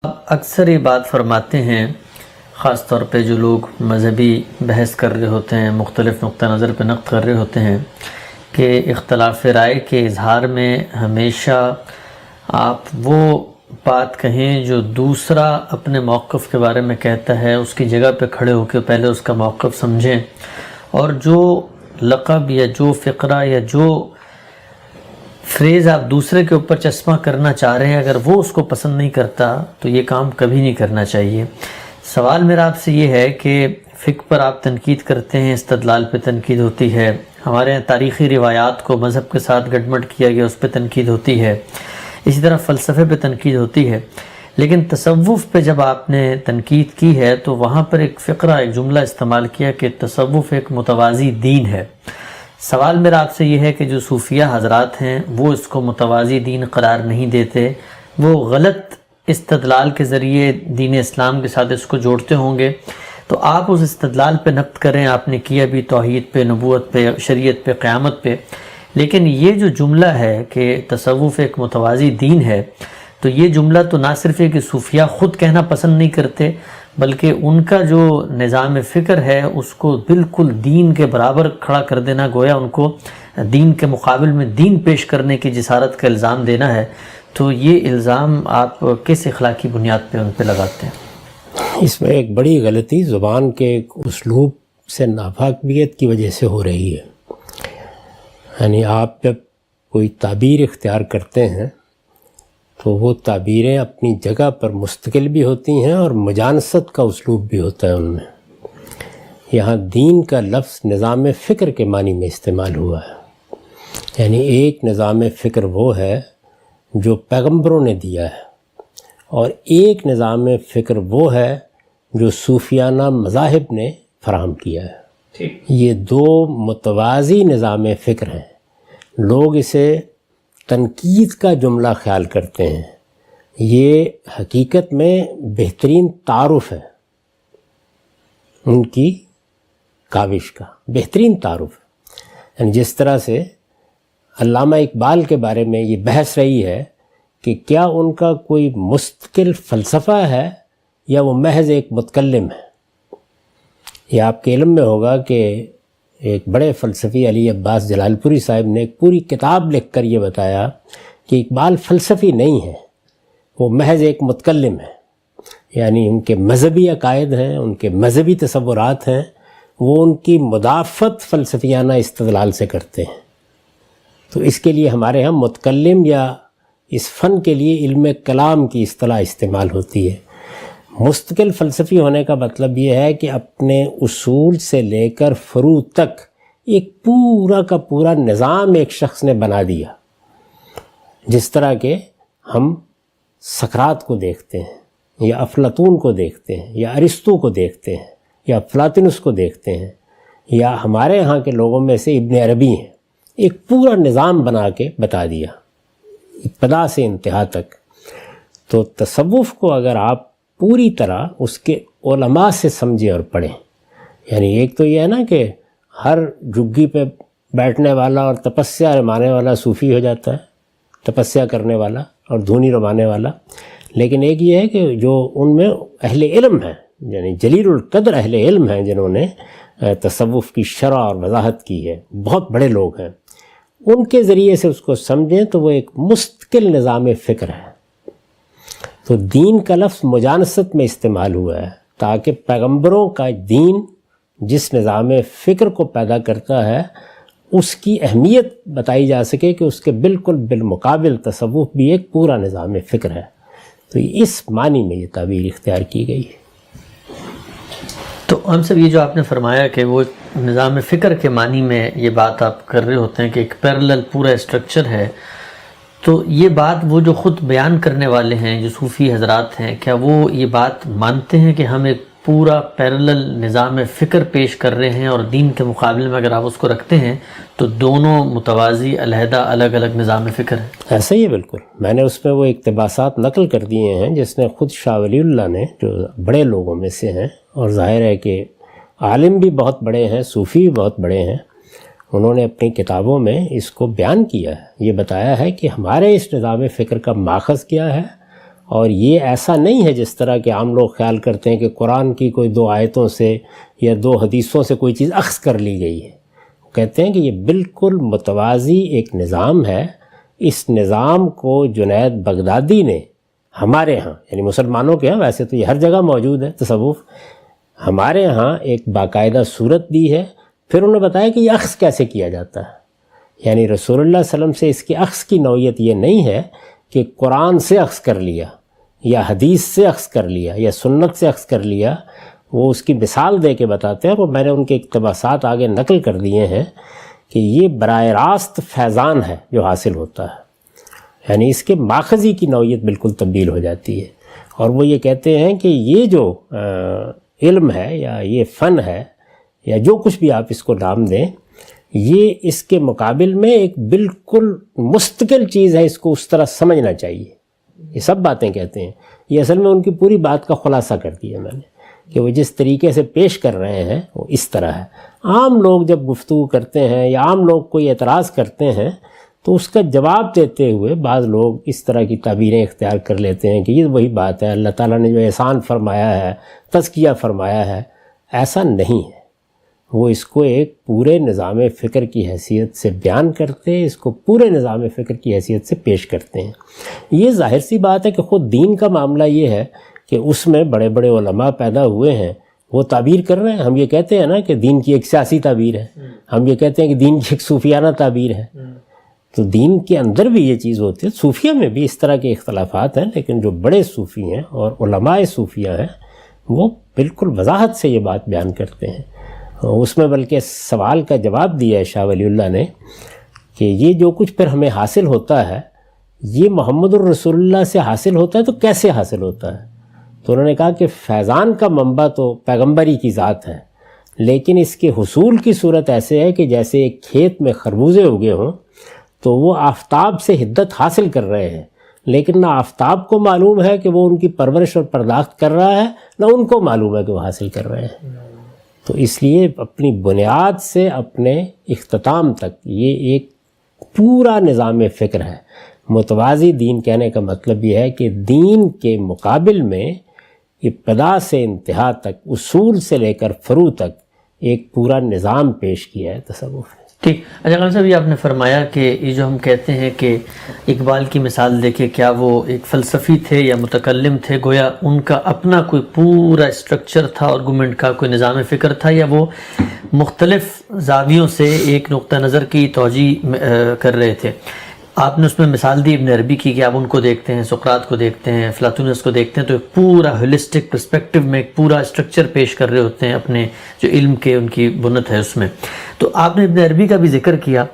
اکثر یہ بات فرماتے ہیں، خاص طور پہ جو لوگ مذہبی بحث کر رہے ہوتے ہیں، مختلف نقطہ نظر پہ نقد کر رہے ہوتے ہیں، کہ اختلاف رائے کے اظہار میں ہمیشہ آپ وہ بات کہیں جو دوسرا اپنے موقف کے بارے میں کہتا ہے، اس کی جگہ پہ کھڑے ہو کے پہلے اس کا موقف سمجھیں، اور جو لقب یا جو فقرہ یا جو فریز آپ دوسرے کے اوپر چشمہ کرنا چاہ رہے ہیں، اگر وہ اس کو پسند نہیں کرتا تو یہ کام کبھی نہیں کرنا چاہیے۔ سوال میرا آپ سے یہ ہے کہ فقہ پر آپ تنقید کرتے ہیں، استدلال پہ تنقید ہوتی ہے، ہمارے یہاں تاریخی روایات کو مذہب کے ساتھ گڈمٹ کیا گیا اس پہ تنقید ہوتی ہے، اسی طرح فلسفے پہ تنقید ہوتی ہے، لیکن تصوف پہ جب آپ نے تنقید کی ہے تو وہاں پر ایک فقرہ، ایک جملہ استعمال کیا کہ تصوف ایک متوازی دین ہے۔ سوال میرا آپ سے یہ ہے کہ جو صوفیہ حضرات ہیں وہ اس کو متوازی دین قرار نہیں دیتے، وہ غلط استدلال کے ذریعے دین اسلام کے ساتھ اس کو جوڑتے ہوں گے، تو آپ اس استدلال پہ نقد کریں، آپ نے کیا بھی توحید پہ، نبوت پہ، شریعت پہ، قیامت پہ، لیکن یہ جو جملہ ہے کہ تصوف ایک متوازی دین ہے، تو یہ جملہ تو نہ صرف ہے کہ صوفیہ خود کہنا پسند نہیں کرتے، بلکہ ان کا جو نظام فکر ہے اس کو بالکل دین کے برابر کھڑا کر دینا، گویا ان کو دین کے مقابل میں دین پیش کرنے کی جسارت کا الزام دینا ہے، تو یہ الزام آپ کس اخلاقی بنیاد پہ ان پہ لگاتے ہیں؟ اس میں ایک بڑی غلطی زبان کے اسلوب سے ناواقفیت کی وجہ سے ہو رہی ہے۔ یعنی آپ جب کوئی تعبیر اختیار کرتے ہیں تو وہ تعبیریں اپنی جگہ پر مستقل بھی ہوتی ہیں اور مجانست کا اسلوب بھی ہوتا ہے ان میں۔ یہاں دین کا لفظ نظام فکر کے معنی میں استعمال ہوا ہے، یعنی ایک نظام فکر وہ ہے جو پیغمبروں نے دیا ہے، اور ایک نظام فکر وہ ہے جو صوفیانہ مذاہب نے فراہم کیا ہے۔ یہ دو متوازی نظام فکر ہیں۔ لوگ اسے تنقید کا جملہ خیال کرتے ہیں، یہ حقیقت میں بہترین تعارف ہے، ان کی کاوش کا بہترین تعارف ہے۔ یعنی جس طرح سے علامہ اقبال کے بارے میں یہ بحث رہی ہے کہ کیا ان کا کوئی مستقل فلسفہ ہے یا وہ محض ایک متکلم ہے۔ یہ آپ کے علم میں ہوگا کہ ایک بڑے فلسفی علی عباس جلال پوری صاحب نے ایک پوری کتاب لکھ کر یہ بتایا کہ اقبال فلسفی نہیں ہے، وہ محض ایک متکلم ہے، یعنی ان کے مذہبی عقائد ہیں، ان کے مذہبی تصورات ہیں، وہ ان کی مدافعت فلسفیانہ استدلال سے کرتے ہیں۔ تو اس کے لیے ہمارے ہاں متکلم یا اس فن کے لیے علم کلام کی اصطلاح استعمال ہوتی ہے۔ مستقل فلسفی ہونے کا مطلب یہ ہے کہ اپنے اصول سے لے کر فروع تک ایک پورا کا پورا نظام ایک شخص نے بنا دیا۔ جس طرح کہ ہم سقراط کو دیکھتے ہیں، یا افلاطون کو دیکھتے ہیں، یا ارسطو کو دیکھتے ہیں، یا پلاطینس کو دیکھتے ہیں، یا ہمارے ہاں کے لوگوں میں سے ابن عربی ہیں، ایک پورا نظام بنا کے بتا دیا ابتدا سے انتہا تک۔ تو تصوف کو اگر آپ پوری طرح اس کے علماء سے سمجھیں اور پڑھیں، یعنی ایک تو یہ ہے نا کہ ہر جھگی پہ بیٹھنے والا اور تپسیا رمانے والا صوفی ہو جاتا ہے، تپسیا کرنے والا اور دھونی رمانے والا، لیکن ایک یہ ہے کہ جو ان میں اہل علم ہیں، یعنی جلیل القدر اہل علم ہیں جنہوں نے تصوف کی شرح اور وضاحت کی ہے، بہت بڑے لوگ ہیں، ان کے ذریعے سے اس کو سمجھیں تو وہ ایک مستقل نظام فکر ہے۔ تو دین کا لفظ مجانست میں استعمال ہوا ہے تاکہ پیغمبروں کا دین جس نظام فکر کو پیدا کرتا ہے اس کی اہمیت بتائی جا سکے کہ اس کے بالکل بالمقابل تصوف بھی ایک پورا نظام فکر ہے۔ تو اس معنی میں یہ تعبیر اختیار کی گئی ہے۔ تو ہم سب یہ جو آپ نے فرمایا کہ وہ نظام فکر کے معنی میں یہ بات آپ کر رہے ہوتے ہیں کہ ایک پیرلل پورا اسٹرکچر ہے، تو یہ بات وہ جو خود بیان کرنے والے ہیں، جو صوفی حضرات ہیں، کیا وہ یہ بات مانتے ہیں کہ ہم ایک پورا پیرلل نظام فکر پیش کر رہے ہیں، اور دین کے مقابل میں اگر آپ اس کو رکھتے ہیں تو دونوں متوازی علیحدہ الگ الگ نظام فکر ہیں؟ ایسا ہی ہے بالکل۔ میں نے اس میں وہ اقتباسات نقل کر دیے ہیں جس نے خود شاہ ولی اللہ نے، جو بڑے لوگوں میں سے ہیں اور ظاہر ہے کہ عالم بھی بہت بڑے ہیں، صوفی بھی بہت بڑے ہیں، انہوں نے اپنی کتابوں میں اس کو بیان کیا ہے، یہ بتایا ہے کہ ہمارے اس نظام فکر کا ماخذ کیا ہے اور یہ ایسا نہیں ہے جس طرح کہ عام لوگ خیال کرتے ہیں کہ قرآن کی کوئی 2 آیتوں سے یا 2 حدیثوں سے کوئی چیز اخذ کر لی گئی ہے. کہتے ہیں کہ یہ بالکل متوازی ایک نظام ہے. اس نظام کو جنید بغدادی نے ہمارے ہاں، یعنی مسلمانوں کے ہاں، ویسے تو یہ ہر جگہ موجود ہے تصوف، ہمارے ہاں ایک باقاعدہ صورت دی ہے. پھر انہوں نے بتایا کہ یہ اخذ کیسے کیا جاتا ہے. یعنی رسول اللہ صلی اللہ علیہ وسلم سے اس کی اخذ کی نوعیت یہ نہیں ہے کہ قرآن سے اخذ کر لیا یا حدیث سے اخذ کر لیا یا سنت سے اخذ کر لیا. وہ اس کی مثال دے کے بتاتے ہیں، اور میں نے ان کے اقتباسات آگے نقل کر دیے ہیں کہ یہ براہ راست فیضان ہے جو حاصل ہوتا ہے. یعنی اس کے ماخذی کی نوعیت بالکل تبدیل ہو جاتی ہے. اور وہ یہ کہتے ہیں کہ یہ جو علم ہے یا یہ فن ہے یا جو کچھ بھی آپ اس کو نام دیں، یہ اس کے مقابل میں ایک بالکل مستقل چیز ہے. اس کو اس طرح سمجھنا چاہیے. یہ سب باتیں کہتے ہیں. یہ اصل میں ان کی پوری بات کا خلاصہ کر دیا میں نے کہ وہ جس طریقے سے پیش کر رہے ہیں وہ اس طرح ہے. عام لوگ جب گفتگو کرتے ہیں یا عام لوگ کوئی اعتراض کرتے ہیں تو اس کا جواب دیتے ہوئے بعض لوگ اس طرح کی تعبیریں اختیار کر لیتے ہیں کہ یہ وہی بات ہے، اللہ تعالیٰ نے جو احسان فرمایا ہے، تزکیہ فرمایا ہے. ایسا نہیں ہے. وہ اس کو ایک پورے نظام فکر کی حیثیت سے بیان کرتے ہیں، اس کو پورے نظام فکر کی حیثیت سے پیش کرتے ہیں. یہ ظاہر سی بات ہے کہ خود دین کا معاملہ یہ ہے کہ اس میں بڑے بڑے علماء پیدا ہوئے ہیں، وہ تعبیر کر رہے ہیں. ہم یہ کہتے ہیں نا کہ دین کی ایک سیاسی تعبیر ہے، ہم یہ کہتے ہیں کہ دین کی ایک صوفیانہ تعبیر ہے. تو دین کے اندر بھی یہ چیز ہوتی ہے. صوفیہ میں بھی اس طرح کے اختلافات ہیں، لیکن جو بڑے صوفی ہیں اور علماء صوفیہ ہیں وہ بالکل وضاحت سے یہ بات بیان کرتے ہیں. اس میں بلکہ سوال کا جواب دیا ہے شاہ ولی اللہ نے کہ یہ جو کچھ پھر ہمیں حاصل ہوتا ہے یہ محمد الرسول اللہ سے حاصل ہوتا ہے تو کیسے حاصل ہوتا ہے؟ تو انہوں نے کہا کہ فیضان کا منبع تو پیغمبری کی ذات ہے، لیکن اس کے حصول کی صورت ایسے ہے کہ جیسے ایک کھیت میں خربوزے اگے ہوں تو وہ آفتاب سے حدت حاصل کر رہے ہیں، لیکن نہ آفتاب کو معلوم ہے کہ وہ ان کی پرورش اور پرداخت کر رہا ہے، نہ ان کو معلوم ہے کہ وہ حاصل کر رہے ہیں. تو اس لیے اپنی بنیاد سے اپنے اختتام تک یہ ایک پورا نظام فکر ہے. متوازی دین کہنے کا مطلب یہ ہے کہ دین کے مقابل میں ابتدا سے انتہا تک، اصول سے لے کر فروع تک ایک پورا نظام پیش کیا ہے تصوف نے. ٹھیک. اچھا خان صاحب، یہ آپ نے فرمایا کہ یہ جو ہم کہتے ہیں کہ اقبال کی مثال دیکھے، کیا وہ ایک فلسفی تھے یا متکلم تھے؟ گویا ان کا اپنا کوئی پورا اسٹرکچر تھا، آرگومنٹ کا کوئی نظام فکر تھا، یا وہ مختلف زاویوں سے ایک نقطہ نظر کی توجیہ کر رہے تھے؟ آپ نے اس میں مثال دی ابن عربی کی کہ آپ ان کو دیکھتے ہیں، سقراط کو دیکھتے ہیں، افلاطونس کو دیکھتے ہیں، تو ایک پورا ہولسٹک پرسپیکٹیو میں ایک پورا اسٹرکچر پیش کر رہے ہوتے ہیں اپنے جو علم کے ان کی بنت ہے اس میں. تو آپ نے ابن عربی کا بھی ذکر کیا.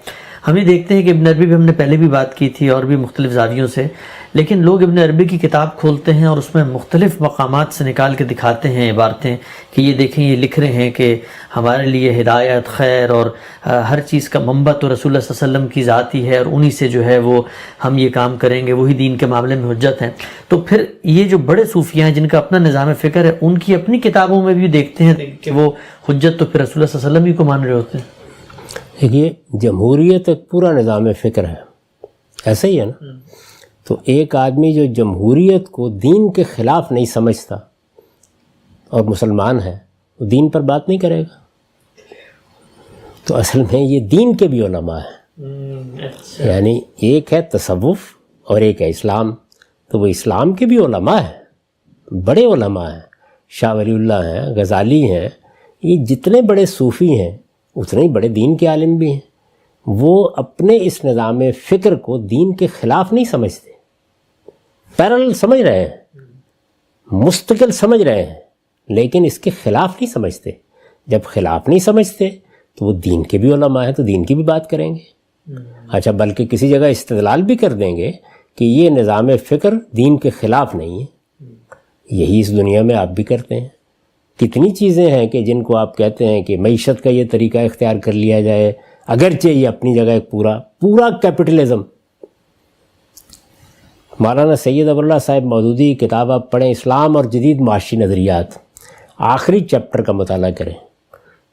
ہم یہ دیکھتے ہیں کہ ابن عربی بھی ہم نے پہلے بھی بات کی تھی اور بھی مختلف زاویوں سے، لیکن لوگ ابن عربی کی کتاب کھولتے ہیں اور اس میں مختلف مقامات سے نکال کے دکھاتے ہیں عبارتیں کہ یہ دیکھیں یہ لکھ رہے ہیں کہ ہمارے لیے ہدایت، خیر اور ہر چیز کا منبع تو رسول اللہ صلی اللہ علیہ وسلم کی ذات ہی ہے، اور انہی سے جو ہے وہ ہم یہ کام کریں گے، وہی دین کے معاملے میں حجت ہیں. تو پھر یہ جو بڑے صوفیہ ہیں جن کا اپنا نظام فکر ہے، ان کی اپنی کتابوں میں بھی دیکھتے ہیں کہ وہ حجت تو پھر رسول اللہ صلی اللہ علیہ وسلم ہی کو مان رہے ہوتے ہیں. دیکھیے، جمہوریت ایک پورا نظام فکر ہے، ایسا ہی ہے نا. تو ایک آدمی جو جمہوریت کو دین کے خلاف نہیں سمجھتا اور مسلمان ہے، وہ دین پر بات نہیں کرے گا. تو اصل میں یہ دین کے بھی علماء ہیں. یعنی ایک ہے تصوف اور ایک ہے اسلام. تو وہ اسلام کے بھی علماء ہیں، بڑے علماء ہیں. شاہ ولی اللہ ہیں، غزالی ہیں، یہ جتنے بڑے صوفی ہیں اتنے ہی بڑے دین کے عالم بھی ہیں. وہ اپنے اس نظام فکر کو دین کے خلاف نہیں سمجھتے، پیرالل سمجھ رہے ہیں، مستقل سمجھ رہے ہیں، لیکن اس کے خلاف نہیں سمجھتے. جب خلاف نہیں سمجھتے تو وہ دین کے بھی علماء ہیں، تو دین کی بھی بات کریں گے. اچھا، بلکہ کسی جگہ استدلال بھی کر دیں گے کہ یہ نظام فکر دین کے خلاف نہیں ہے. یہی اس دنیا میں آپ بھی کرتے ہیں. کتنی چیزیں ہیں کہ جن کو آپ کہتے ہیں کہ معیشت کا یہ طریقہ اختیار کر لیا جائے، اگرچہ یہ اپنی جگہ ایک پورا کیپٹلزم. مولانا سید ابو اللہ صاحب مودودی کی کتاب آپ پڑھیں، اسلام اور جدید معاشی نظریات، آخری چیپٹر کا مطالعہ کریں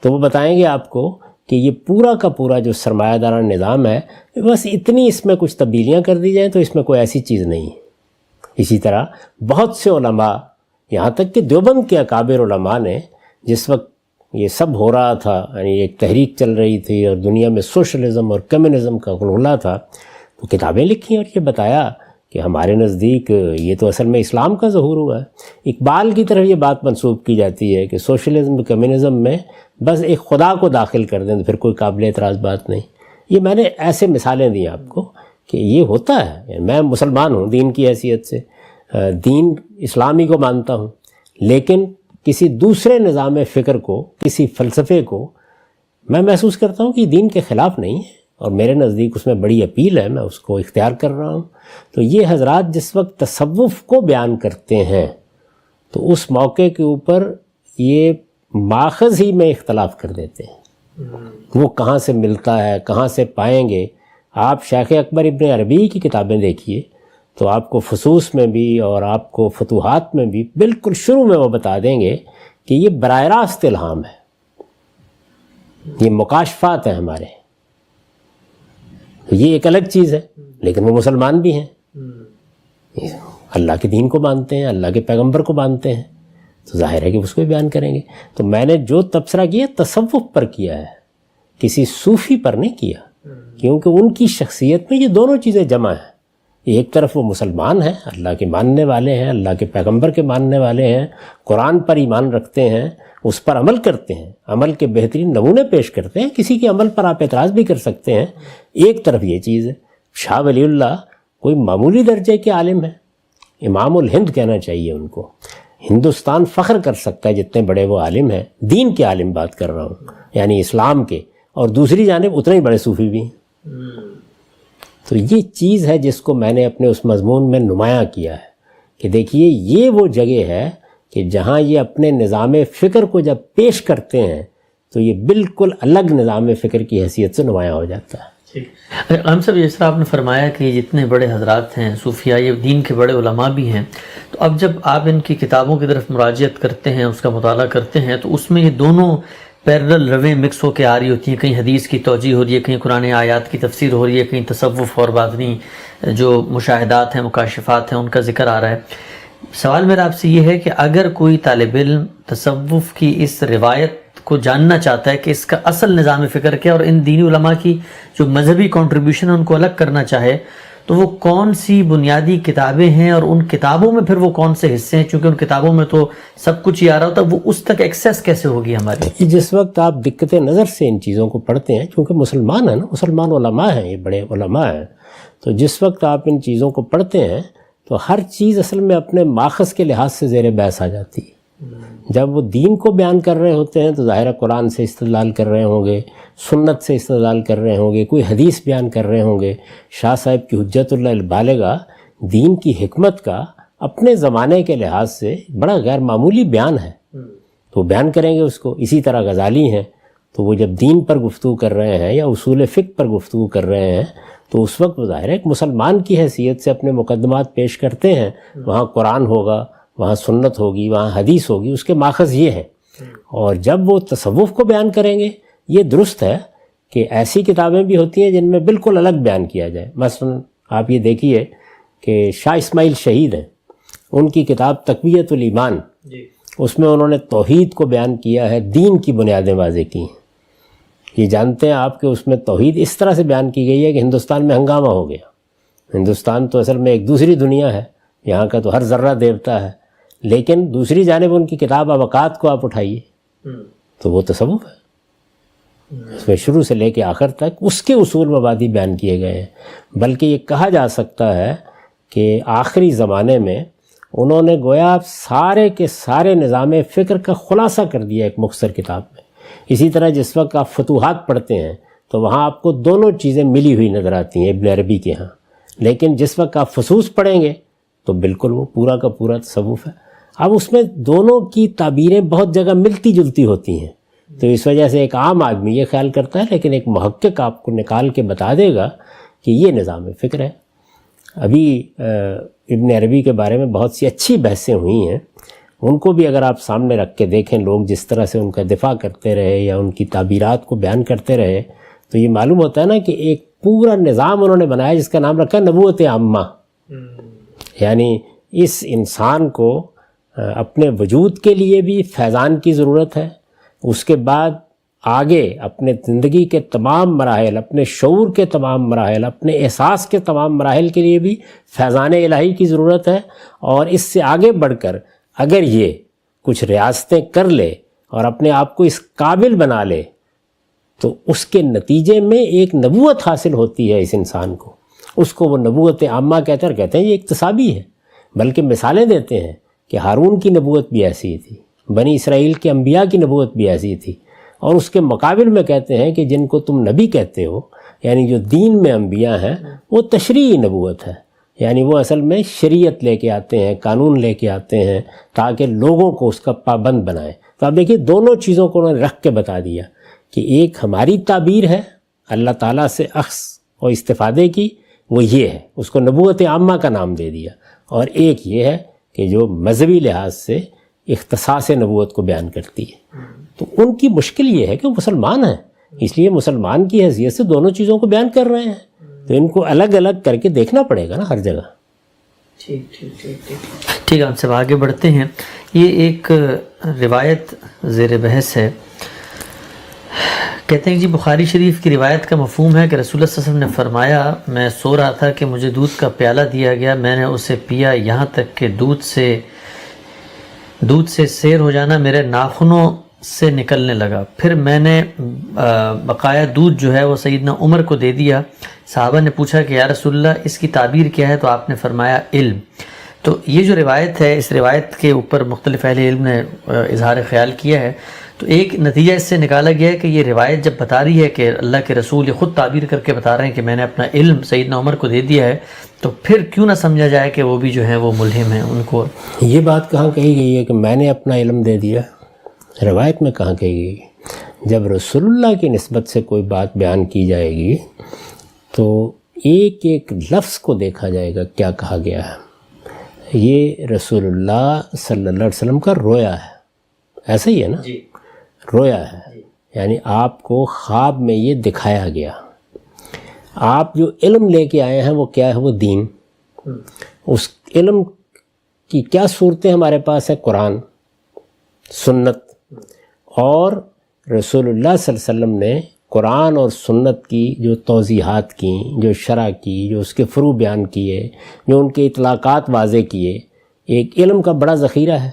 تو وہ بتائیں گے آپ کو کہ یہ پورا کا پورا جو سرمایہ دارانہ نظام ہے، بس اتنی اس میں کچھ تبدیلیاں کر دی جائیں تو اس میں کوئی ایسی چیز نہیں ہے. اسی طرح بہت سے علماء، یہاں تک کہ دیوبند کے اکابر علماء نے جس وقت یہ سب ہو رہا تھا، یعنی ایک تحریک چل رہی تھی اور دنیا میں سوشلزم اور کمیونزم کا غلغلہ تھا، تو کتابیں لکھی اور یہ بتایا کہ ہمارے نزدیک یہ تو اصل میں اسلام کا ظہور ہوا ہے۔ اقبال کی طرف یہ بات منسوب کی جاتی ہے کہ سوشلزم کمیونزم میں بس ایک خدا کو داخل کر دیں تو پھر کوئی قابل اعتراض بات نہیں۔ یہ میں نے ایسے مثالیں دی آپ کو کہ یہ ہوتا ہے۔ میں مسلمان ہوں دین کی حیثیت سے، دین اسلامی کو مانتا ہوں، لیکن کسی دوسرے نظام فکر کو، کسی فلسفے کو میں محسوس کرتا ہوں کہ دین کے خلاف نہیں ہے اور میرے نزدیک اس میں بڑی اپیل ہے، میں اس کو اختیار کر رہا ہوں۔ تو یہ حضرات جس وقت تصوف کو بیان کرتے ہیں تو اس موقع کے اوپر یہ ماخذ ہی میں اختلاف کر دیتے ہیں، وہ کہاں سے ملتا ہے، کہاں سے پائیں گے۔ آپ شیخ اکبر ابن عربی کی کتابیں دیکھیے تو آپ کو فصوص میں بھی اور آپ کو فتوحات میں بھی بالکل شروع میں وہ بتا دیں گے کہ یہ براہ راست الہام ہے، یہ مکاشفات ہیں ہمارے۔ یہ ایک الگ چیز ہے، لیکن وہ مسلمان بھی ہیں، اللہ کے دین کو مانتے ہیں، اللہ کے پیغمبر کو مانتے ہیں، تو ظاہر ہے کہ اس کو بھی بیان کریں گے۔ تو میں نے جو تبصرہ کیا تصوف پر کیا ہے، کسی صوفی پر نہیں کیا، کیونکہ ان کی شخصیت میں یہ دونوں چیزیں جمع ہیں۔ ایک طرف وہ مسلمان ہیں، اللہ کے ماننے والے ہیں، اللہ کے پیغمبر کے ماننے والے ہیں، قرآن پر ایمان رکھتے ہیں، اس پر عمل کرتے ہیں، عمل کے بہترین نمونے پیش کرتے ہیں، کسی کے عمل پر آپ اعتراض بھی کر سکتے ہیں۔ ایک طرف یہ چیز ہے۔ شاہ ولی اللہ کوئی معمولی درجے کے عالم ہیں، امام الہند کہنا چاہیے ان کو۔ ہندوستان فخر کر سکتا ہے جتنے بڑے وہ عالم ہیں، دین کے عالم بات کر رہا ہوں، یعنی اسلام کے، اور دوسری جانب اتنے ہی بڑے صوفی بھی ہیں۔ تو یہ چیز ہے جس کو میں نے اپنے اس مضمون میں نمایاں کیا ہے کہ دیکھیے یہ وہ جگہ ہے کہ جہاں یہ اپنے نظام فکر کو جب پیش کرتے ہیں تو یہ بالکل الگ نظام فکر کی حیثیت سے نمایاں ہو جاتا ہے۔ ہم سب جس طرح آپ نے فرمایا کہ جتنے بڑے حضرات ہیں صوفیاء، یہ دین کے بڑے علماء بھی ہیں، تو اب جب آپ ان کی کتابوں کی طرف مراجعت کرتے ہیں، اس کا مطالعہ کرتے ہیں، تو اس میں یہ دونوں پیرل رویں مکس ہو کے آ رہی ہوتی ہیں، کہیں حدیث کی توجیہ ہو رہی ہے، کہیں قرآن آیات کی تفسیر ہو رہی ہے، کہیں تصوف اور باطنی جو مشاہدات ہیں، مکاشفات ہیں، ان کا ذکر آ رہا ہے۔ سوال میرا آپ سے یہ ہے کہ اگر کوئی طالب علم تصوف کی اس روایت کو جاننا چاہتا ہے کہ اس کا اصل نظام فکر کیا، اور ان دینی علماء کی جو مذہبی کنٹریبیوشن ہے ان کو الگ کرنا چاہے، تو وہ کون سی بنیادی کتابیں ہیں، اور ان کتابوں میں پھر وہ کون سے حصے ہیں؟ چونکہ ان کتابوں میں تو سب کچھ ہی آ رہا ہوتا ہے، وہ اس تک ایکسیس کیسے ہوگی ہماری؟ جس وقت آپ دقت نظر سے ان چیزوں کو پڑھتے ہیں، چونکہ مسلمان ہیں نا، مسلمان علماء ہیں، یہ بڑے علماء ہیں، تو جس وقت آپ ان چیزوں کو پڑھتے ہیں تو ہر چیز اصل میں اپنے ماخذ کے لحاظ سے زیر بحث آ جاتی ہے۔ جب وہ دین کو بیان کر رہے ہوتے ہیں تو ظاہر قرآن سے استدلال کر رہے ہوں گے، سنت سے استدلال کر رہے ہوں گے، کوئی حدیث بیان کر رہے ہوں گے۔ شاہ صاحب کی حجت اللہ البالغہ دین کی حکمت کا اپنے زمانے کے لحاظ سے بڑا غیر معمولی بیان ہے، تو بیان کریں گے اس کو۔ اسی طرح غزالی ہیں، تو وہ جب دین پر گفتگو کر رہے ہیں یا اصول فقہ پر گفتگو کر رہے ہیں تو اس وقت ظاہر ہے ایک مسلمان کی حیثیت سے اپنے مقدمات پیش کرتے ہیں۔ وہاں قرآن ہوگا، وہاں سنت ہوگی، وہاں حدیث ہوگی، اس کے ماخذ یہ ہے۔ اور جب وہ تصوف کو بیان کریں گے، یہ درست ہے کہ ایسی کتابیں بھی ہوتی ہیں جن میں بالکل الگ بیان کیا جائے۔ مثلا آپ یہ دیکھیے کہ شاہ اسماعیل شہید ہیں، ان کی کتاب تقویت الایمان، اس میں انہوں نے توحید کو بیان کیا ہے، دین کی بنیادیں واضح کی ہیں۔ یہ جانتے ہیں آپ کہ اس میں توحید اس طرح سے بیان کی گئی ہے کہ ہندوستان میں ہنگامہ ہو گیا۔ ہندوستان تو اصل میں ایک دوسری دنیا ہے، یہاں کا تو ہر ذرہ دیوتا ہے، لیکن دوسری جانب ان کی کتاب اوقات کو آپ اٹھائیے تو وہ تصوف ہے، اس میں شروع سے لے کے آخر تک اس کے اصول مبادی بیان کیے گئے ہیں۔ بلکہ یہ کہا جا سکتا ہے کہ آخری زمانے میں انہوں نے گویا سارے کے سارے نظام فکر کا خلاصہ کر دیا ایک مختصر کتاب میں۔ اسی طرح جس وقت آپ فتوحات پڑھتے ہیں تو وہاں آپ کو دونوں چیزیں ملی ہوئی نظر آتی ہیں ابن عربی کے ہاں، لیکن جس وقت آپ فصوص پڑھیں گے تو بالکل وہ پورا کا پورا تصوف ہے۔ اب اس میں دونوں کی تعبیریں بہت جگہ ملتی جلتی ہوتی ہیں، تو اس وجہ سے ایک عام آدمی یہ خیال کرتا ہے، لیکن ایک محقق آپ کو نکال کے بتا دے گا کہ یہ نظام فکر ہے۔ ابھی ابن عربی کے بارے میں بہت سی اچھی بحثیں ہوئی ہیں، ان کو بھی اگر آپ سامنے رکھ کے دیکھیں، لوگ جس طرح سے ان کا دفاع کرتے رہے یا ان کی تعبیرات کو بیان کرتے رہے، تو یہ معلوم ہوتا ہے نا کہ ایک پورا نظام انہوں نے بنایا جس کا نام رکھا نبوت عامہ، یعنی اس انسان کو اپنے وجود کے لیے بھی فیضان کی ضرورت ہے، اس کے بعد آگے اپنے زندگی کے تمام مراحل، اپنے شعور کے تمام مراحل، اپنے احساس کے تمام مراحل کے لیے بھی فیضان الہی کی ضرورت ہے، اور اس سے آگے بڑھ کر اگر یہ کچھ ریاستیں کر لے اور اپنے آپ کو اس قابل بنا لے تو اس کے نتیجے میں ایک نبوت حاصل ہوتی ہے اس انسان کو، اس کو وہ نبوت عامہ کہتے ہیں یہ اکتسابی ہے، بلکہ مثالیں دیتے ہیں کہ ہارون کی نبوت بھی ایسی تھی، بنی اسرائیل کے انبیاء کی نبوت بھی ایسی تھی، اور اس کے مقابل میں کہتے ہیں کہ جن کو تم نبی کہتے ہو، یعنی جو دین میں انبیاء ہیں، وہ تشریعی نبوت ہے، یعنی وہ اصل میں شریعت لے کے آتے ہیں، قانون لے کے آتے ہیں تاکہ لوگوں کو اس کا پابند بنائیں۔ تو آپ دیکھیے دونوں چیزوں کو انہوں نے رکھ کے بتا دیا کہ ایک ہماری تعبیر ہے اللہ تعالیٰ سے اخذ اور استفادے کی، وہ یہ ہے، اس کو نبوت عامہ کا نام دے دیا، اور ایک یہ ہے کہ جو مذہبی لحاظ سے اختصاص نبوت کو بیان کرتی ہے۔ تو ان کی مشکل یہ ہے کہ وہ مسلمان ہیں، اس لیے مسلمان کی حیثیت سے دونوں چیزوں کو بیان کر رہے ہیں، تو ان کو الگ الگ کر کے دیکھنا پڑے گا نا ہر جگہ۔ ٹھیک ہے، ہم سے آگے بڑھتے ہیں۔ یہ ایک روایت زیر بحث ہے، کہتے ہیں جی بخاری شریف کی روایت کا مفہوم ہے کہ رسول اللہ صلی اللہ علیہ وسلم نے فرمایا، میں سو رہا تھا کہ مجھے دودھ کا پیالہ دیا گیا، میں نے اسے پیا یہاں تک کہ دودھ سے سیر ہو جانا میرے ناخنوں سے نکلنے لگا، پھر میں نے بقایا دودھ جو ہے وہ سیدنا عمر کو دے دیا۔ صحابہ نے پوچھا کہ یا رسول اللہ اس کی تعبیر کیا ہے؟ تو آپ نے فرمایا علم۔ تو یہ جو روایت ہے، اس روایت کے اوپر مختلف اہل علم نے اظہار خیال کیا ہے، تو ایک نتیجہ اس سے نکالا گیا ہے کہ یہ روایت جب بتا رہی ہے کہ اللہ کے رسول یہ خود تعبیر کر کے بتا رہے ہیں کہ میں نے اپنا علم سیدنا عمر کو دے دیا ہے، تو پھر کیوں نہ سمجھا جائے کہ وہ بھی جو ہیں وہ ملہم ہیں، ان کو یہ بات کہاں کہی گئی ہے کہ میں نے اپنا علم دے دیا؟ روایت میں کہاں کہی گئی؟ جب رسول اللہ کی نسبت سے کوئی بات بیان کی جائے گی تو ایک ایک لفظ کو دیکھا جائے گا کیا کہا گیا ہے۔ یہ رسول اللہ صلی اللہ علیہ وسلم کا رویا ہے، ایسا ہی ہے نا؟ جی رویا ہے، یعنی آپ کو خواب میں یہ دکھایا گیا۔ آپ جو علم لے کے آئے ہیں وہ کیا ہے؟ وہ دین۔ اس علم کی کیا صورتیں ہمارے پاس ہیں؟ قرآن، سنت، اور رسول اللہ صلی اللہ علیہ وسلم نے قرآن اور سنت کی جو توضیحات کی، جو شرح کی، جو اس کے فروع بیان کیے، جو ان کے اطلاقات واضح کیے، ایک علم کا بڑا ذخیرہ ہے۔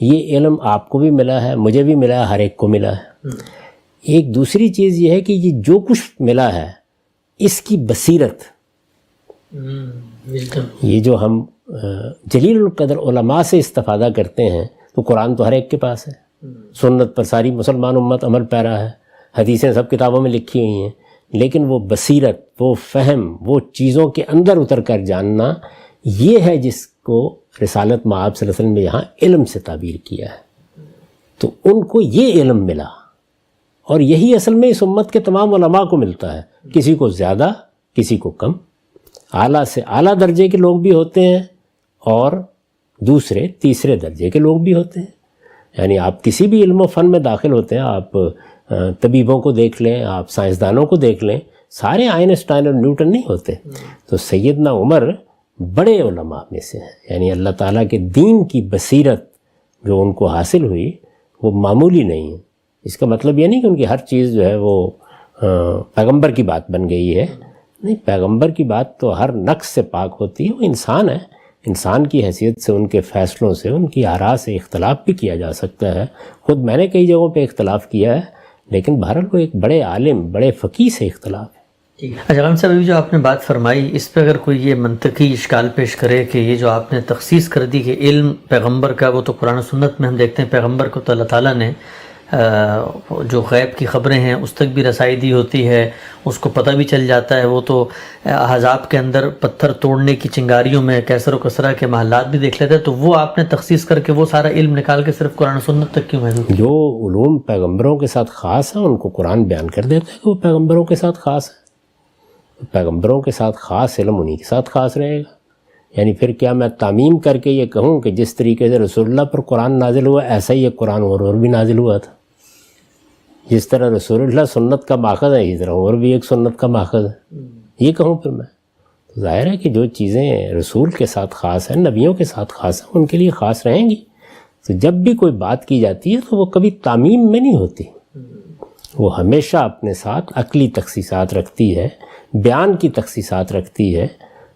یہ علم آپ کو بھی ملا ہے، مجھے بھی ملا ہے، ہر ایک کو ملا ہے۔ ایک دوسری چیز یہ ہے کہ یہ جو کچھ ملا ہے اس کی بصیرت، یہ جو ہم جلیل القدر علماء سے استفادہ کرتے ہیں، تو قرآن تو ہر ایک کے پاس ہے، سنت پر ساری مسلمان امت عمل پیرا ہے، حدیثیں سب کتابوں میں لکھی ہوئی ہیں، لیکن وہ بصیرت، وہ فہم، وہ چیزوں کے اندر اتر کر جاننا، یہ ہے جس کو رسالت مآب صلی اللہ علیہ وسلم نے یہاں علم سے تعبیر کیا ہے۔ تو ان کو یہ علم ملا، اور یہی اصل میں اس امت کے تمام علماء کو ملتا ہے، کسی کو زیادہ، کسی کو کم، اعلیٰ سے اعلیٰ درجے کے لوگ بھی ہوتے ہیں اور دوسرے تیسرے درجے کے لوگ بھی ہوتے ہیں۔ یعنی آپ کسی بھی علم و فن میں داخل ہوتے ہیں، آپ طبیبوں کو دیکھ لیں، آپ سائنسدانوں کو دیکھ لیں، سارے آئنسٹائن اور نیوٹن نہیں ہوتے۔ تو سیدنا عمر بڑے علماء میں سے ہیں، یعنی اللہ تعالیٰ کے دین کی بصیرت جو ان کو حاصل ہوئی وہ معمولی نہیں ہے۔ اس کا مطلب یہ نہیں کہ ان کی ہر چیز جو ہے وہ پیغمبر کی بات بن گئی ہے، نہیں، پیغمبر کی بات تو ہر نقص سے پاک ہوتی ہے، وہ انسان ہے، انسان کی حیثیت سے ان کے فیصلوں سے، ان کی آراء سے اختلاف بھی کیا جا سکتا ہے۔ خود میں نے کئی جگہوں پہ اختلاف کیا ہے، لیکن بہرحال وہ ایک بڑے عالم، بڑے فقیہ سے اختلاف ہے۔ اچھا غالب صاحب، ابھی جو آپ نے بات فرمائی اس پہ اگر کوئی یہ منطقی اشکال پیش کرے کہ یہ جو آپ نے تخصیص کر دی کہ علم پیغمبر کا، وہ تو قرآن و سنت میں ہم دیکھتے ہیں پیغمبر کو تو اللہ تعالیٰ نے جو غیب کی خبریں ہیں اس تک بھی رسائی دی ہوتی ہے، اس کو پتہ بھی چل جاتا ہے، وہ تو احزاب کے اندر پتھر توڑنے کی چنگاریوں میں کیسر و کسرا کے محلات بھی دیکھ لیتا ہے، تو وہ آپ نے تخصیص کر کے وہ سارا علم نکال کے صرف قرآن و سنت تک کیوں محدود؟ جو علوم پیغمبروں کے ساتھ خاص ہیں ان کو قرآن بیان کر دیتا ہے کہ وہ پیغمبروں کے ساتھ خاص ہے، پیغمبروں کے ساتھ خاص علم انہی کے ساتھ خاص رہے گا۔ یعنی پھر کیا میں تعمیم کر کے یہ کہوں کہ جس طریقے سے رسول اللہ پر قرآن نازل ہوا ایسا ہی ایک قرآن اور بھی نازل ہوا تھا؟ جس طرح رسول اللہ سنت کا ماخذ ہے، اسی طرح اور بھی ایک سنت کا ماخذ ہے، یہ کہوں پھر میں؟ ظاہر ہے کہ جو چیزیں رسول کے ساتھ خاص ہیں، نبیوں کے ساتھ خاص ہیں، ان کے لیے خاص رہیں گی۔ تو جب بھی کوئی بات کی جاتی ہے تو وہ کبھی تعمیم میں نہیں ہوتی، وہ ہمیشہ اپنے ساتھ عقلی تخصیصات رکھتی ہے، بیان کی تخصیصات رکھتی ہے۔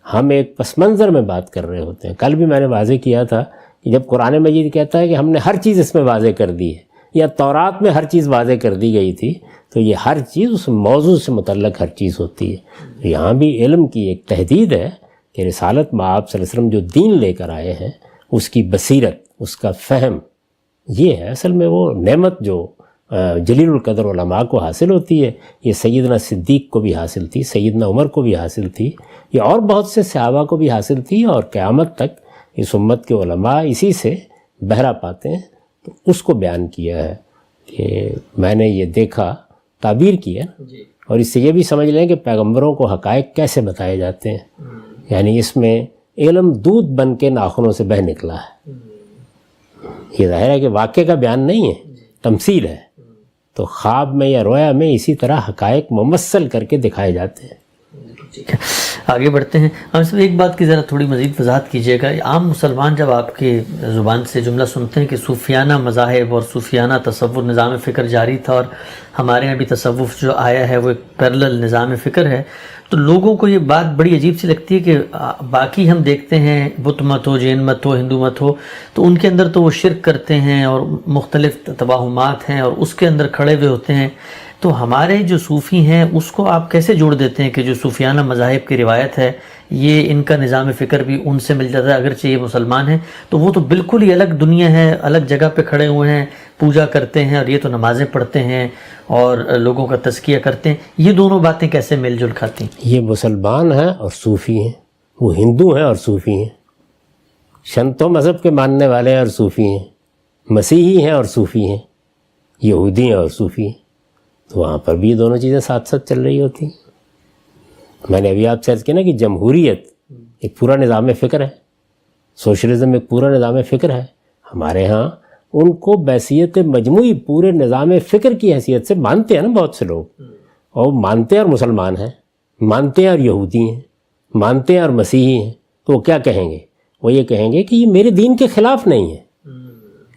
ہم ایک پس منظر میں بات کر رہے ہوتے ہیں۔ کل بھی میں نے واضح کیا تھا کہ جب قرآن مجید کہتا ہے کہ ہم نے ہر چیز اس میں واضح کر دی ہے، یا تورات میں ہر چیز واضح کر دی گئی تھی، تو یہ ہر چیز اس موضوع سے متعلق ہر چیز ہوتی ہے۔ یہاں بھی علم کی ایک تحدید ہے کہ رسالت میں آپ صلی اللہ علیہ وسلم جو دین لے کر آئے ہیں، اس کی بصیرت، اس کا فہم، یہ ہے اصل میں وہ نعمت جو جلیل القدر علماء کو حاصل ہوتی ہے۔ یہ سیدنا صدیق کو بھی حاصل تھی، سیدنا عمر کو بھی حاصل تھی، یہ اور بہت سے صحابہ کو بھی حاصل تھی، اور قیامت تک اس امت کے علماء اسی سے بہرہ پاتے ہیں۔ تو اس کو بیان کیا ہے کہ میں نے یہ دیکھا، تعبیر کی ہے، اور اس سے یہ بھی سمجھ لیں کہ پیغمبروں کو حقائق کیسے بتائے جاتے ہیں، یعنی اس میں علم دودھ بن کے ناخنوں سے بہہ نکلا ہے۔ یہ ظاہر ہے کہ واقعے کا بیان نہیں ہے، تمثیل ہے۔ تو خواب میں یا رویا میں اسی طرح حقائق ممثل کر کے دکھائے جاتے ہیں۔ ٹھیک ہے، آگے بڑھتے ہیں۔ ہم اس میں ایک بات کی ذرا تھوڑی مزید وضاحت کیجیے گا۔ عام مسلمان جب آپ کی زبان سے جملہ سنتے ہیں کہ صوفیانہ مذاہب اور صوفیانہ تصور نظام فکر جاری تھا، اور ہمارے یہاں بھی تصوف جو آیا ہے وہ ایک پیرلل نظام فکر ہے، تو لوگوں کو یہ بات بڑی عجیب سی لگتی ہے کہ باقی ہم دیکھتے ہیں بت مت ہو، جین مت ہو، ہندو مت ہو، تو ان کے اندر تو وہ شرک کرتے ہیں اور مختلف توہمات ہیں اور اس کے اندر کھڑے ہوئے ہوتے ہیں۔ تو ہمارے جو صوفی ہیں اس کو آپ کیسے جوڑ دیتے ہیں کہ جو صوفیانہ مذاہب کی روایت ہے یہ ان کا نظام فکر بھی ان سے مل جاتا ہے، اگرچہ یہ مسلمان ہیں تو وہ تو بالکل ہی الگ دنیا ہے، الگ جگہ پہ کھڑے ہوئے ہیں، پوجا کرتے ہیں، اور یہ تو نمازیں پڑھتے ہیں اور لوگوں کا تزکیہ کرتے ہیں۔ یہ دونوں باتیں کیسے مل جل کھاتی ہیں؟ یہ مسلمان ہیں اور صوفی ہیں، وہ ہندو ہیں اور صوفی ہیں، شنتو مذہب کے ماننے والے ہیں اور صوفی ہیں، مسیحی ہیں اور صوفی ہیں، یہودی ہیں اور صوفی ہیں۔ تو وہاں پر بھی یہ دونوں چیزیں ساتھ ساتھ چل رہی ہوتی ہیں۔ میں نے ابھی آپ سے عرض کیا نا کہ جمہوریت ایک پورا نظام فکر ہے، سوشلزم ایک پورا نظام فکر ہے۔ ہمارے ہاں ان کو بحیثیت مجموعی پورے نظام فکر کی حیثیت سے مانتے ہیں نا بہت سے لوگ، اور مانتے ہیں اور مسلمان ہیں، مانتے ہیں اور یہودی ہیں، مانتے ہیں اور مسیحی ہیں۔ تو وہ کیا کہیں گے؟ وہ یہ کہیں گے کہ یہ میرے دین کے خلاف نہیں ہے،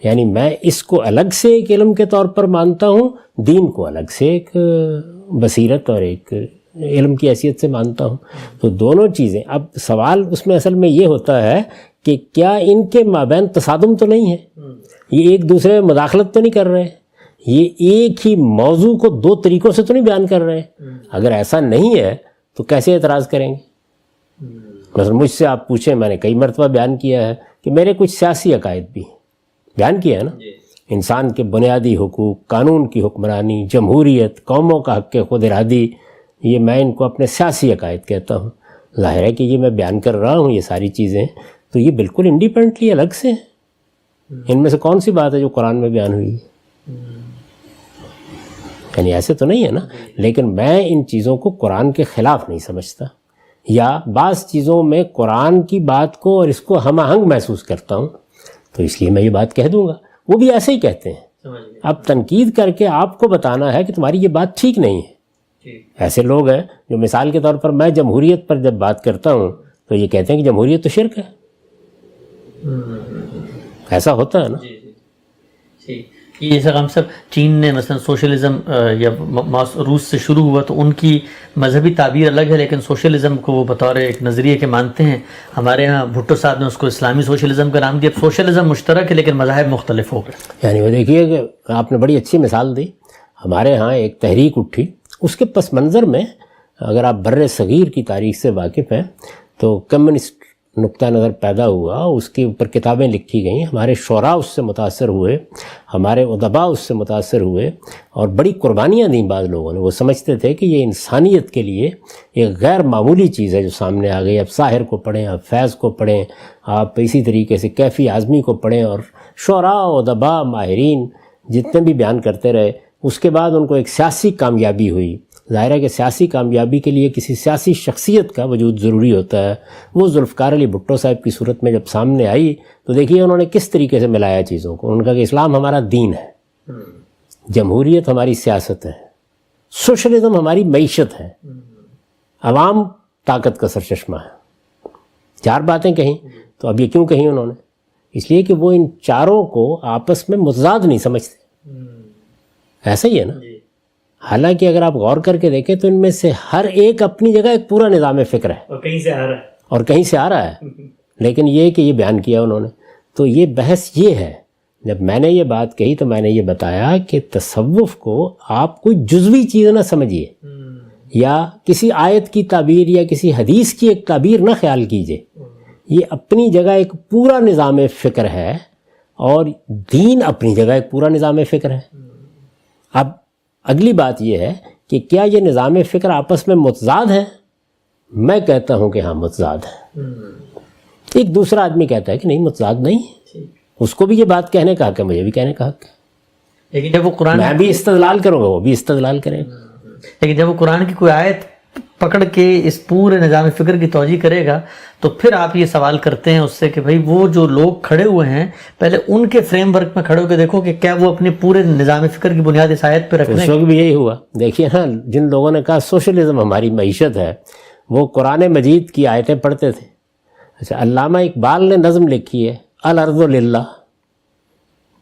یعنی میں اس کو الگ سے ایک علم کے طور پر مانتا ہوں، دین کو الگ سے ایک بصیرت اور ایک علم کی حیثیت سے مانتا ہوں۔ تو دونوں چیزیں، اب سوال اس میں اصل میں یہ ہوتا ہے کہ کیا ان کے مابین تصادم تو نہیں ہے، یہ ایک دوسرے میں مداخلت تو نہیں کر رہے، یہ ایک ہی موضوع کو دو طریقوں سے تو نہیں بیان کر رہے؟ اگر ایسا نہیں ہے تو کیسے اعتراض کریں گے؟ مثلا مجھ سے آپ پوچھیں، میں نے کئی مرتبہ بیان کیا ہے کہ میرے کچھ سیاسی عقائد بھی بیان کیا ہے نا، انسان کے بنیادی حقوق، قانون کی حکمرانی، جمہوریت، قوموں کا حق خود ارادی، یہ میں ان کو اپنے سیاسی عقائد کہتا ہوں۔ ظاہر ہے کہ یہ میں بیان کر رہا ہوں یہ ساری چیزیں، تو یہ بالکل انڈیپینڈنٹلی الگ سے ہیں۔ ان میں سے کون سی بات ہے جو قرآن میں بیان ہوئی ہے؟ یعنی ایسے تو نہیں ہے نا، لیکن میں ان چیزوں کو قرآن کے خلاف نہیں سمجھتا، یا بعض چیزوں میں قرآن کی بات کو اور اس کو ہم آہنگ محسوس کرتا ہوں، تو اس لیے میں یہ بات کہہ دوں گا۔ وہ بھی ایسے ہی کہتے ہیں، اب تنقید کر کے آپ کو بتانا ہے کہ تمہاری یہ بات ٹھیک نہیں ہے۔ ایسے لوگ ہیں جو مثال کے طور پر میں جمہوریت پر جب بات کرتا ہوں تو یہ کہتے ہیں کہ جمہوریت تو شرک ہے، ایسا ہوتا ہے نا۔ یہ جیسا ہم سب چین نے مثلا سوشلزم یا روس سے شروع ہوا تو ان کی مذہبی تعبیر الگ ہے، لیکن سوشلزم کو وہ بطور ایک نظریے کے مانتے ہیں۔ ہمارے ہاں بھٹو صاحب نے اس کو اسلامی سوشلزم کا نام دیا۔ سوشلزم مشترک ہے لیکن مذاہب مختلف ہو گئے۔ یعنی وہ دیکھیے کہ آپ نے بڑی اچھی مثال دی، ہمارے ہاں ایک تحریک اٹھی، اس کے پس منظر میں اگر آپ بر صغیر کی تاریخ سے واقف ہیں تو کمیونسٹ نقطہ نظر پیدا ہوا، اس کے اوپر کتابیں لکھی گئیں، ہمارے شعراء اس سے متاثر ہوئے، ہمارے ادباء اس سے متاثر ہوئے، اور بڑی قربانیاں دیں بعض لوگوں نے۔ وہ سمجھتے تھے کہ یہ انسانیت کے لیے ایک غیر معمولی چیز ہے جو سامنے آ گئی۔ اب ساحر کو پڑھیں، آپ فیض کو پڑھیں، آپ اسی طریقے سے کیفی اعظمی کو پڑھیں، اور شعراء، ادباء، ماہرین جتنے بھی بیان کرتے رہے۔ اس کے بعد ان کو ایک سیاسی کامیابی ہوئی۔ ظاہر ہے کہ سیاسی کامیابی کے لیے کسی سیاسی شخصیت کا وجود ضروری ہوتا ہے۔ وہ ذوالفقار علی بھٹو صاحب کی صورت میں جب سامنے آئی تو دیکھیے انہوں نے کس طریقے سے ملایا چیزوں کو۔ انہوں نے کہا کہ اسلام ہمارا دین ہے، جمہوریت ہماری سیاست ہے، سوشلزم ہماری معیشت ہے، عوام طاقت کا سرچشمہ ہے. 4 باتیں کہیں تو اب یہ کیوں کہیں انہوں نے؟ اس لیے کہ وہ ان چاروں کو آپس میں متضاد نہیں سمجھتے. ایسا ہی ہے نا. حالانکہ اگر آپ غور کر کے دیکھیں تو ان میں سے ہر ایک اپنی جگہ ایک پورا نظام فکر ہے اور کہیں سے آ رہا ہے. لیکن یہ کہ یہ بیان کیا انہوں نے. تو یہ بحث یہ ہے. جب میں نے یہ بات کہی تو میں نے یہ بتایا کہ تصوف کو آپ کوئی جزوی چیز نہ سمجھیے یا کسی آیت کی تعبیر یا کسی حدیث کی ایک تعبیر نہ خیال کیجیے. یہ اپنی جگہ ایک پورا نظام فکر ہے اور دین اپنی جگہ ایک پورا نظام فکر ہے. اب اگلی بات یہ ہے کہ کیا یہ نظام فکر آپس میں متضاد ہیں؟ میں کہتا ہوں کہ ہاں متضاد ہیں. ایک دوسرا آدمی کہتا ہے کہ نہیں متضاد نہیں ہے. اس کو بھی یہ بات کہنے کا حق ہے, مجھے بھی کہنے کا حق ہے. لیکن جب وہ قرآن میں بھی استدلال کروں گا, وہ بھی استدلال کرے گا. لیکن جب وہ قرآن کی کوئی آیت پکڑ کے اس پورے نظام فکر کی توجیہ کرے گا تو پھر آپ یہ سوال کرتے ہیں اس سے کہ بھائی وہ جو لوگ کھڑے ہوئے ہیں پہلے ان کے فریم ورک میں کھڑے ہو کے دیکھو کہ کیا وہ اپنے پورے نظام فکر کی بنیاد اس آیت پہ رکھ رہے ہیں. اس وقت بھی یہی ہوا. دیکھیے نا, جن لوگوں نے کہا سوشلزم ہماری معیشت ہے, وہ قرآن مجید کی آیتیں پڑھتے تھے. اچھا, علامہ اقبال نے نظم لکھی ہے الارض للہ,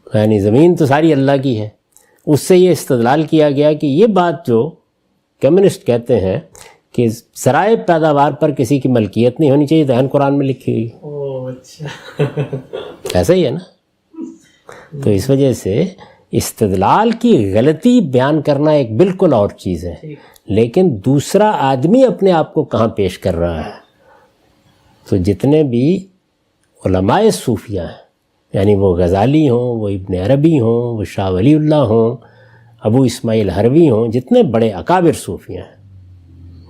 یعنی زمین تو ساری اللہ کی ہے. اس سے یہ استدلال کیا گیا کہ یہ بات جو کمیونسٹ کہتے ہیں کہ ذرائع پیداوار پر کسی کی ملکیت نہیں ہونی چاہیے, دہن قرآن میں لکھی ہوئی. ایسا ہی ہے نا. تو اس وجہ سے استدلال کی غلطی بیان کرنا ایک بالکل اور چیز ہے, لیکن دوسرا آدمی اپنے آپ کو کہاں پیش کر رہا ہے. تو جتنے بھی علماء صوفیہ ہیں, یعنی وہ غزالی ہوں, وہ ابن عربی ہوں, وہ شاہ ولی اللہ ہوں, ابو اسماعیل حروی ہوں, جتنے بڑے اکابر صوفیہ ہیں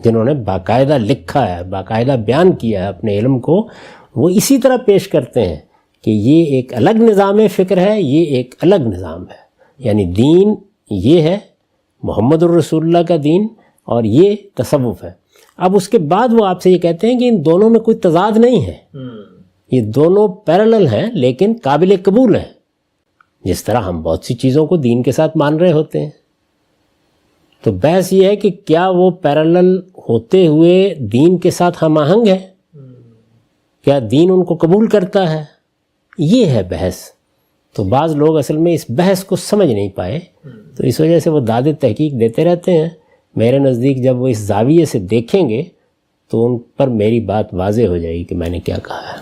جنہوں نے باقاعدہ لکھا ہے, باقاعدہ بیان کیا ہے اپنے علم کو, وہ اسی طرح پیش کرتے ہیں کہ یہ ایک الگ نظام فکر ہے, یہ ایک الگ نظام ہے. یعنی دین یہ ہے محمد الرسول اللہ کا دین, اور یہ تصوف ہے. اب اس کے بعد وہ آپ سے یہ کہتے ہیں کہ ان دونوں میں کوئی تضاد نہیں ہے, یہ دونوں پیرالل ہیں لیکن قابل قبول ہیں. جس طرح ہم بہت سی چیزوں کو دین کے ساتھ مان رہے ہوتے ہیں. تو بحث یہ ہے کہ کیا وہ پیرالل ہوتے ہوئے دین کے ساتھ ہم آہنگ ہے, کیا دین ان کو قبول کرتا ہے, یہ ہے بحث. تو بعض لوگ اصل میں اس بحث کو سمجھ نہیں پائے, تو اس وجہ سے وہ داد تحقیق دیتے رہتے ہیں. میرے نزدیک جب وہ اس زاویے سے دیکھیں گے تو ان پر میری بات واضح ہو جائے گی کہ میں نے کیا کہا ہے.